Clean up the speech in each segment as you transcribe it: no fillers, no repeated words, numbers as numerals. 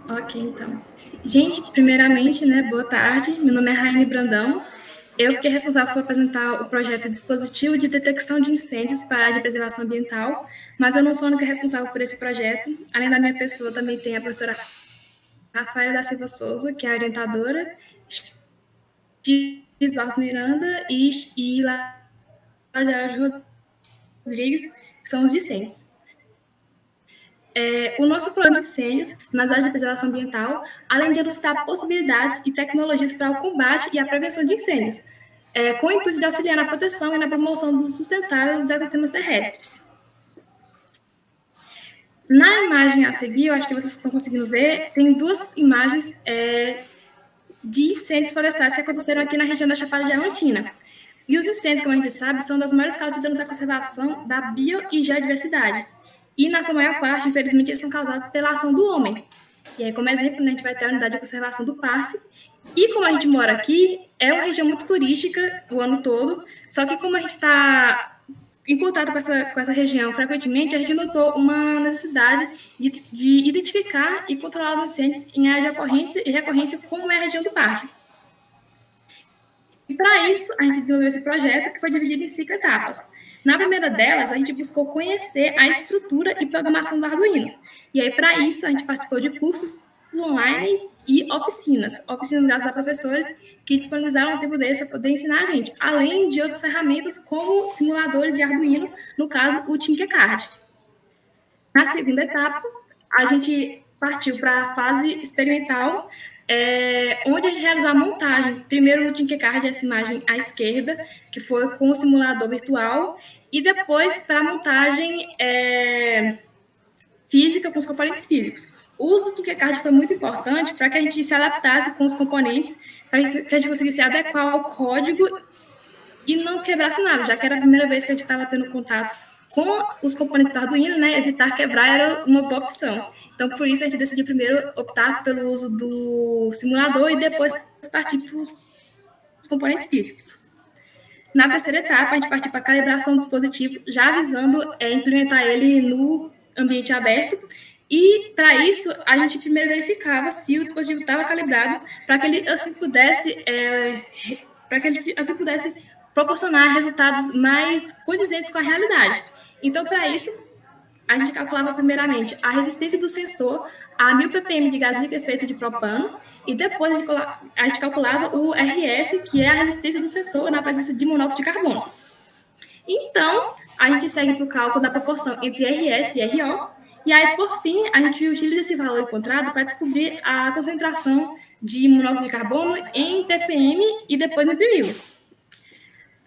Ok, então. Gente, primeiramente, né, boa tarde. Meu nome é Raine Brandão. Eu fiquei responsável por apresentar o projeto Dispositivo de Detecção de Incêndios para a área de preservação ambiental, mas eu não sou a única responsável por esse projeto. Além da minha pessoa, também tem a professora Rafaela da Silva Souza, que é a orientadora, X. Barros Miranda e Laura de Araújo Rodrigues, que são os discentes. O nosso plano de incêndios nas áreas de preservação ambiental, além de elucidar possibilidades e tecnologias para o combate e a prevenção de incêndios, com o intuito de auxiliar na proteção e na promoção do sustentável dos ecossistemas terrestres. Na imagem a seguir, eu acho que vocês estão conseguindo ver, tem duas imagens de incêndios florestais que aconteceram aqui na região da Chapada Diamantina. E os incêndios, como a gente sabe, são das maiores causas de danos à conservação da bio e geodiversidade. E, na sua maior parte, infelizmente, eles são causados pela ação do homem. E aí, como exemplo, né, a gente vai ter a unidade de conservação do parque. E como a gente mora aqui, é uma região muito turística o ano todo, só que como a gente está em contato com essa região frequentemente, a gente notou uma necessidade de identificar e controlar os incêndios em área de ocorrência e recorrência, como é a região do parque. E para isso, a gente desenvolveu esse projeto que foi dividido em 5 etapas. Na primeira delas, a gente buscou conhecer a estrutura e programação do Arduino. E aí, para isso, a gente participou de cursos online e oficinas graças a professores que disponibilizaram um tempo desse para poder ensinar a gente, além de outras ferramentas como simuladores de Arduino, no caso, o Tinkercad. Na segunda etapa, a gente partiu para a fase experimental, onde a gente realizou a montagem, primeiro no Tinkercad, essa imagem à esquerda, que foi com o simulador virtual, e depois para a montagem física com os componentes físicos. O uso do Tinkercad foi muito importante para que a gente se adaptasse com os componentes, para que a gente conseguisse adequar ao código e não quebrasse nada, já que era a primeira vez que a gente estava tendo contato com os componentes do Arduino, né? Evitar quebrar era uma boa opção. Então, por isso, a gente decidiu primeiro optar pelo uso do simulador e depois partir para os componentes físicos. Na terceira etapa, a gente partiu para a calibração do dispositivo, já visando implementar ele no ambiente aberto. E, para isso, a gente primeiro verificava se o dispositivo estava calibrado para que ele assim pudesse proporcionar resultados mais condizentes com a realidade. Então, para isso, a gente calculava primeiramente a resistência do sensor a 1000 ppm de gás liquefeito de propano e depois a gente calculava o RS, que é a resistência do sensor na presença de monóxido de carbono. Então, a gente segue para o cálculo da proporção entre RS e RO, e aí, por fim, a gente utiliza esse valor encontrado para descobrir a concentração de monóxido de carbono em ppm e depois imprimi-lo.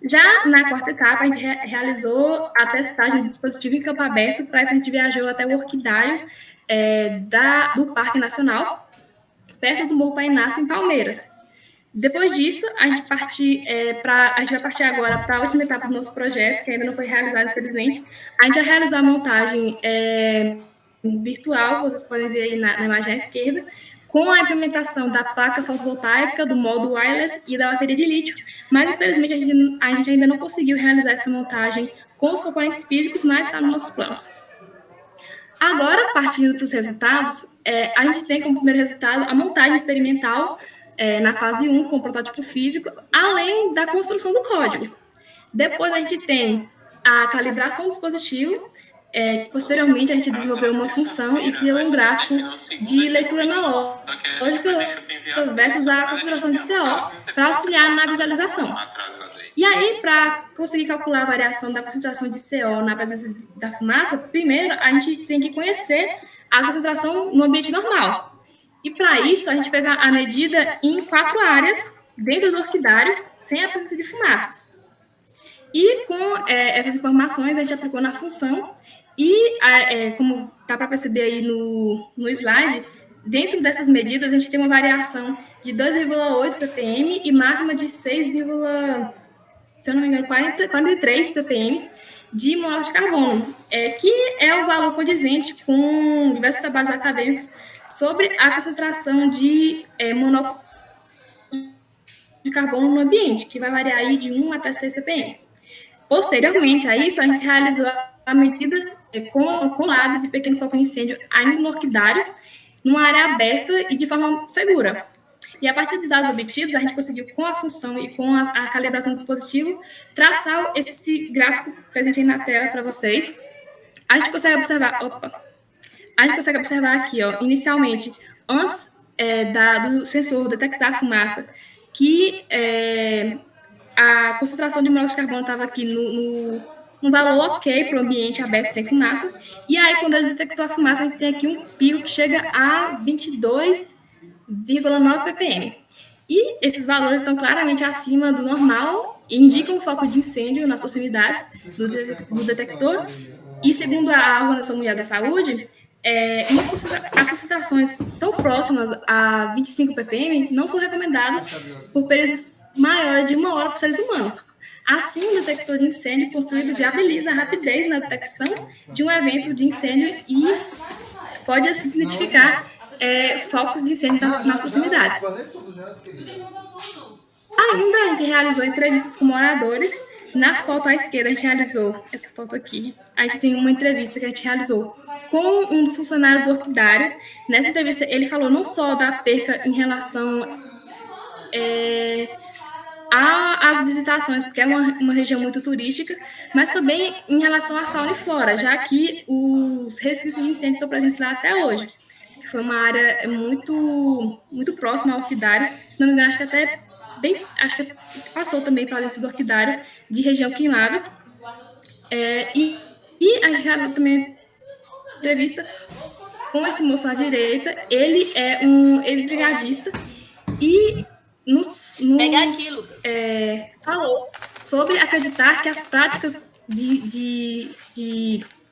Já na quarta etapa, a gente realizou a testagem do dispositivo em campo aberto. Para isso, a gente viajou até o orquidário do Parque Nacional, perto do Morro Painácio, em Palmeiras. Depois disso, a gente vai partir agora para a última etapa do nosso projeto, que ainda não foi realizada, infelizmente. A gente já realizou a montagem virtual, vocês podem ver aí na imagem à esquerda, com a implementação da placa fotovoltaica, do modo wireless e da bateria de lítio, mas infelizmente a gente ainda não conseguiu realizar essa montagem com os componentes físicos, mas está nos nossos planos. Agora, partindo para os resultados, a gente tem como primeiro resultado a montagem experimental na fase 1, com o protótipo físico, além da construção do código. Depois a gente tem a calibração do dispositivo. Posteriormente, a gente desenvolveu uma função e criou um gráfico de leitura analógica versus a concentração de CO para auxiliar na visualização. E aí, para conseguir calcular a variação da concentração de CO na presença da fumaça, primeiro a gente tem que conhecer a concentração no ambiente normal. E para isso, a gente fez a medida em 4 áreas dentro do orquidário, sem a presença de fumaça. E com essas informações, a gente aplicou na função e, como dá para perceber aí no slide, dentro dessas medidas, a gente tem uma variação de 2,8 ppm e máxima de 6, se eu não me engano, 43 ppm de monóxido de carbono, que é um valor condizente com diversos trabalhos acadêmicos sobre a concentração de monóxido de carbono no ambiente, que vai variar aí de 1 até 6 ppm. Posteriormente a isso, a gente realizou a medida com o lado de pequeno foco de incêndio ainda no orquidário, numa área aberta e de forma segura. E a partir dos dados obtidos, a gente conseguiu, com a função e com a calibração do dispositivo, traçar esse gráfico presente aí na tela para vocês. A gente consegue observar, aqui, ó, inicialmente, antes do sensor detectar a fumaça, que a concentração de monóxido de carbono estava aqui no valor ok para o ambiente aberto sem fumaça. E aí, quando ele detectou a fumaça, a gente tem aqui um pico que chega a 22,9 ppm. E esses valores estão claramente acima do normal e indicam o foco de incêndio nas proximidades do detector. E, segundo a Organização Mundial da Saúde, as concentrações tão próximas a 25 ppm não são recomendadas por períodos maiores de 1 hora para seres humanos. Assim, o detector de incêndio construído viabiliza a rapidez na detecção de um evento de incêndio e pode, assim, identificar focos de incêndio nas proximidades. Ainda, a gente realizou entrevistas com moradores. Na foto à esquerda, a gente realizou essa foto aqui. A gente tem uma entrevista que a gente realizou com um dos funcionários do orquidário. Nessa entrevista, ele falou não só da perca em relação às visitações, porque é uma região muito turística, mas também em relação à fauna e flora, já que os resquícios de incêndio estão presentes lá até hoje. Que foi uma área muito, muito próxima ao orquidário. Se não me engano, acho que passou também para dentro do orquidário de região queimada. E a gente realizou também entrevista com esse moço à direita. Ele é um ex-brigadista e falou sobre acreditar que as práticas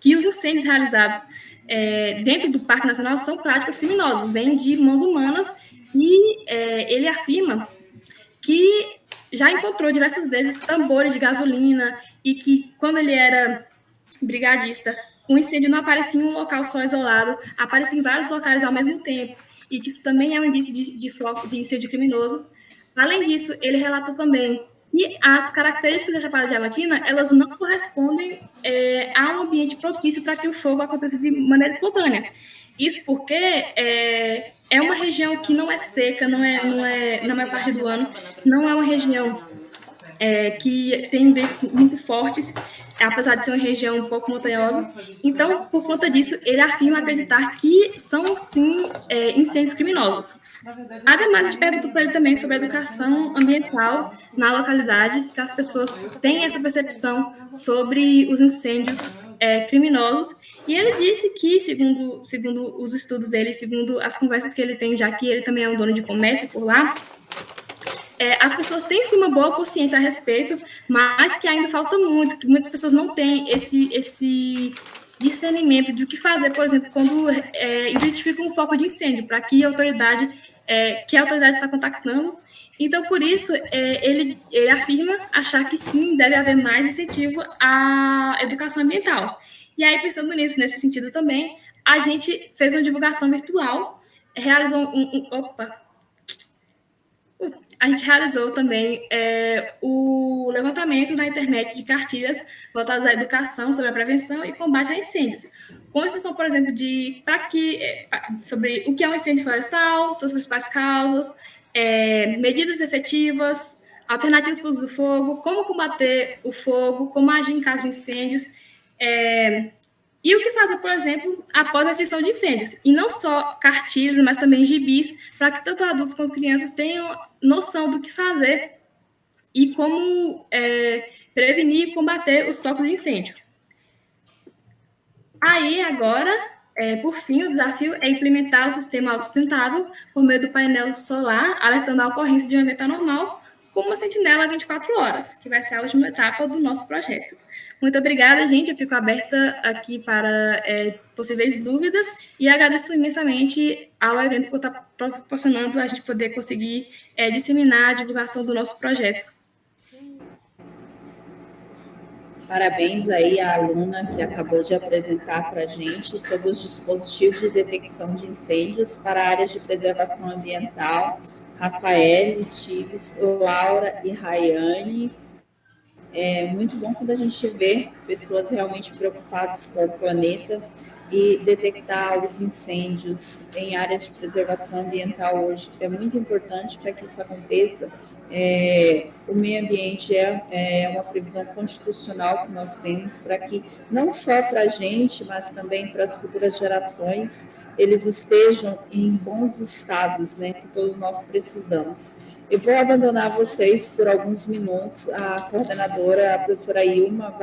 que os incêndios realizados dentro do Parque Nacional são práticas criminosas, vêm de mãos humanas, e ele afirma que já encontrou diversas vezes tambores de gasolina e que, quando ele era brigadista, o incêndio não aparecia em um local só isolado, aparecia em vários locais ao mesmo tempo, e que isso também é um indício de foco de incêndio criminoso. Além disso, ele relata também que as características da Chapada Diamantina, elas não correspondem a um ambiente propício para que o fogo aconteça de maneira espontânea. Isso porque é uma região que não é seca, não é na maior parte do ano, não é uma região que tem ventos muito fortes, apesar de ser uma região um pouco montanhosa. Então, por conta disso, ele afirma acreditar que são, sim, incêndios criminosos. Ademais, a gente perguntou para ele também sobre a educação ambiental na localidade, se as pessoas têm essa percepção sobre os incêndios criminosos. E ele disse que, segundo os estudos dele, segundo as conversas que ele tem, já que ele também é um dono de comércio por lá, as pessoas têm sim uma boa consciência a respeito, mas que ainda falta muito, que muitas pessoas não têm esse discernimento de o que fazer, por exemplo, quando identificam um foco de incêndio, para que a autoridade está contactando. Então, por isso, ele afirma achar que sim, deve haver mais incentivo à educação ambiental. E aí, pensando nesse sentido também, a gente fez uma divulgação virtual, realizou a gente realizou também o levantamento na internet de cartilhas voltadas à educação sobre a prevenção e combate a incêndios, com exceção, por exemplo, sobre o que é um incêndio florestal, suas principais causas, medidas efetivas, alternativas para o uso do fogo, como combater o fogo, como agir em caso de incêndios, e o que fazer, por exemplo, após a extinção de incêndios. E não só cartilhas, mas também gibis, para que tanto adultos quanto crianças tenham noção do que fazer e como prevenir e combater os focos de incêndio. Aí, agora, por fim, o desafio é implementar o sistema autossustentável por meio do painel solar, alertando a ocorrência de um evento anormal, como uma sentinela 24 horas, que vai ser a última etapa do nosso projeto. Muito obrigada, gente. Eu fico aberta aqui para possíveis dúvidas e agradeço imensamente ao evento por estar proporcionando a gente poder conseguir disseminar a divulgação do nosso projeto. Parabéns aí à aluna que acabou de apresentar para a gente sobre os dispositivos de detecção de incêndios para áreas de preservação ambiental. Rafael, Stives, Laura e Rayane. É muito bom quando a gente vê pessoas realmente preocupadas com o planeta e detectar os incêndios em áreas de preservação ambiental hoje é muito importante para que isso aconteça. O meio ambiente é uma previsão constitucional que nós temos para que, não só para a gente, mas também para as futuras gerações, eles estejam em bons estados, né, que todos nós precisamos. Eu vou abandonar vocês por alguns minutos. A coordenadora, a professora Ilma, vai